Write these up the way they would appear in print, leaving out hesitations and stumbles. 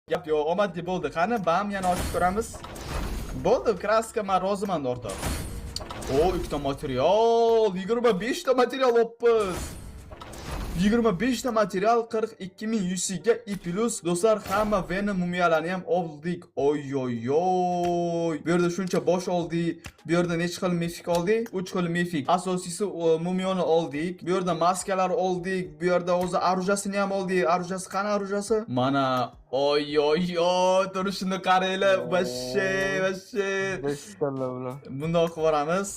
Gap yo'q, omadli bo'ldi. Qani, bam, yana ochib ko'ramiz. Bo'ldi, kraska, men roziman o'rtoq. O, ikkita material, 25 ta material opmiz. 25 ta material 42.000 UC ga plus do'stlar, hamma Venom mumiyalarni ham oldik. Oy. Bu yerda shuncha bosh oldik. Bu yerda necha xil mifik oldik? 3 xil mifik. Asosiysi mumiyoni oldik. Bu yerda maskalar oldik. Bu yerda o'zi arujasini ham oldik. Arujasi qani arujasi? Mana oy. Turishini qaranglar. Vashshe. Beshtallar bilan. Bundoq qilib boramiz.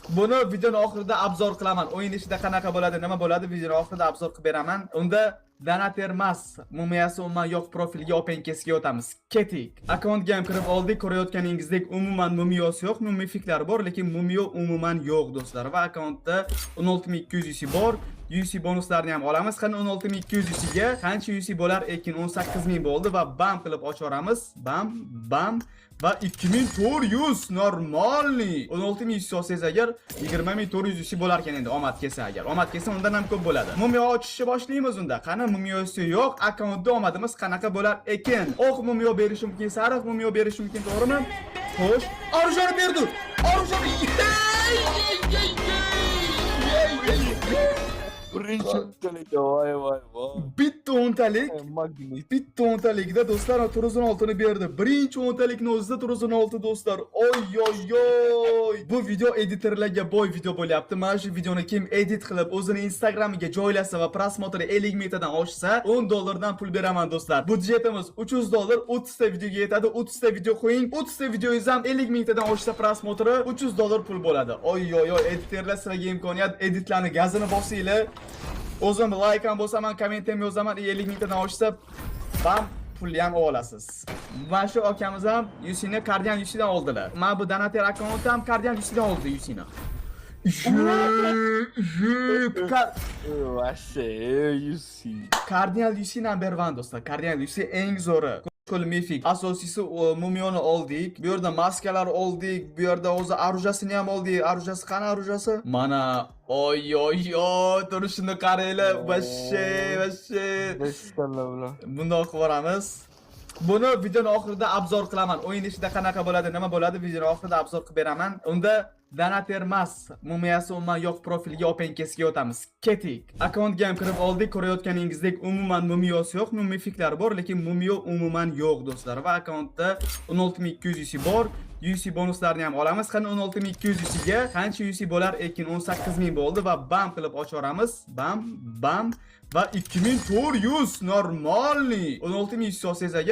Buni videoning oxirida obzor qilaman. O'yin ichida qanaqa bo'ladi, nima bo'ladi, videoning oxirida obzor qilib beraman. Unda Donatermas mumiyasi umuman yo'q profilga OpenCase'ga o'tamiz. Ketik. Akkauntga ham kirib oldik. Ko'rayotganingizdek, umuman mumiyasi yo'q, mumifiklar bor, lekin mumiyo umuman yo'q do'stlar. Va akkauntda 16200 UC bor. UC bonuslarni ham olamiz. Qani 16200 UC ga qancha UC bo'lar ekin? 18000 bo'ldi va bam qilib ochoramiz. Bam. Va 2400 normalniy. 16000 UC olsangiz agar 20400 UC bo'lar ekan endi omad kelsa agar. Omad kelsa undan ham ko'p bo'ladi. Mumiyo ochishni boshlaymiz unda. Qani mumiyosi yo'q, akkauntda omadimiz qanaqa bo'lar ekan? Oq mumiyo berish mumkin, sariq mumiyo berish mumkin, to'g'rimi? Xo'sh, arujani berdi. Arujani. Birinchi o'ntalik, voy. Bitta o'ntalik. Magnit. Bitta o'ntalikda do'stlar 36 ni berdi. Birinchi o'ntalikni o'zida 36 do'stlar. Oy. Bu video editorlarga boy video bo'lyapti. Mana shu videoni kim edit qilib o'zini Instagramiga joylasa va prosmotri 50 mingtadan oshsa, $10 dan pul beraman do'stlar. Budjetimiz $300, 30 ta videoga yetadi. 30 ta video qo'ying. 30 ta videoyingiz ham 50 mingtadan oshsa prosmotri $300 pul bo'ladi. Oy. Editorlar sizlarga imkoniyat, editlarni gazini bosinglar. O'zim like ham bo'lsaman, komment ham yozaman, 50 mingtadan oshsa, bam, pulni ham olasiz. Mana shu akamiz ham UC'ni Cardian UC'dan oldilar. Mana bu Donater akkaunt ham Cardian UC'dan oldi UC'ni. Vashshe, UC. Cardian UC number 1 do'stlar. Cardian UC eng zo'ri. Qo'l mifik. Asosiysi mumiyoni oldik. Bu yerda maskalar oldik. Bu yerda o'zi arujasini ham oldik. Arujasi qani arujasi? Mana oy. Turishini qaranglar. Vashshe. Beshtallar bilan. Bundoq qilib boramiz. Buni videoning oxirida obzor qilaman. O'yin ichida qanaqa bo'ladi, nima bo'ladi, videoning oxirida obzor qilib beraman. Unda Donatermas mumiyasi umuman yo'q profilga OpenCase'ga o'tamiz. Ketik. Akkauntga ham kirib oldik. Ko'rayotganingizdek, umuman mumiyasi yo'q, mumifiklar bor, lekin mumiyo umuman yo'q do'stlar. Va akkauntda 16200 UC bor. UC bonuslarni ham olamiz. Qani 16200 UC ga qancha UC bo'lar ekin? 18000 bo'ldi va bam qilib ochoramiz. Bam. Va 2400 normalniy. 16000 UC olsangiz agar